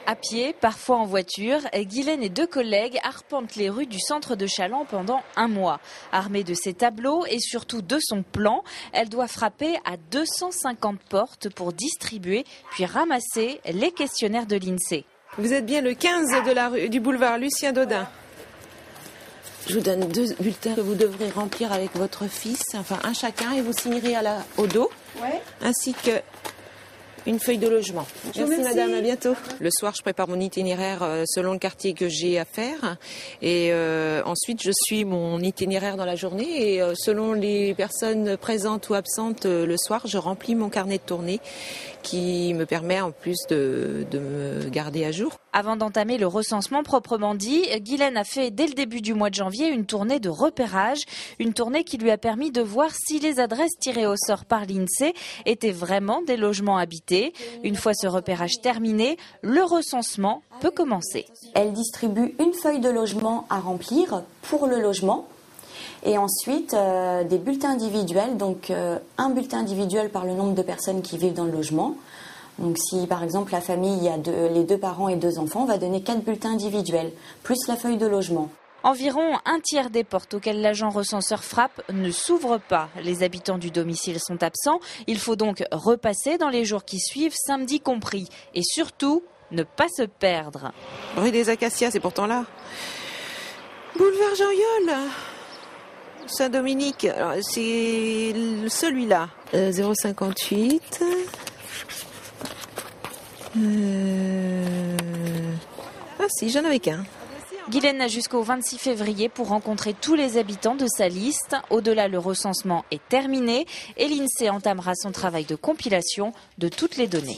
À pied, parfois en voiture, Guylaine et 2 collègues arpentent les rues du centre de Challans pendant un mois. Armée de ses tableaux et surtout de son plan, elle doit frapper à 250 portes pour distribuer puis ramasser les questionnaires de l'INSEE. Vous êtes bien le 15 de la rue, du boulevard Lucien Dodin. Je vous donne 2 bulletins que vous devrez remplir avec votre fils, enfin un chacun, et vous signerez au dos, ainsi que une feuille de logement. Merci madame, à bientôt. Le soir, je prépare mon itinéraire selon le quartier que j'ai à faire. Et ensuite, je suis mon itinéraire dans la journée. Et selon les personnes présentes ou absentes le soir, je remplis mon carnet de tournée qui me permet en plus de me garder à jour. Avant d'entamer le recensement proprement dit, Guylaine a fait dès le début du mois de janvier une tournée de repérage. Une tournée qui lui a permis de voir si les adresses tirées au sort par l'INSEE étaient vraiment des logements habités. Une fois ce repérage terminé, le recensement peut commencer. Elle distribue une feuille de logement à remplir pour le logement. Et ensuite, des bulletins individuels, donc un bulletin individuel par le nombre de personnes qui vivent dans le logement. Donc si par exemple la famille, il y a les 2 parents et 2 enfants, on va donner 4 bulletins individuels, plus la feuille de logement. Environ un tiers des portes auxquelles l'agent recenseur frappe ne s'ouvrent pas. Les habitants du domicile sont absents. Il faut donc repasser dans les jours qui suivent, samedi compris. Et surtout, ne pas se perdre. Rue des Acacias, c'est pourtant là. Boulevard Jean-Yol, Saint-Dominique, c'est celui-là. 058. Ah si, j'en avais qu'un. Guylaine a jusqu'au 26 février pour rencontrer tous les habitants de sa liste. Au-delà, le recensement est terminé et l'INSEE entamera son travail de compilation de toutes les données.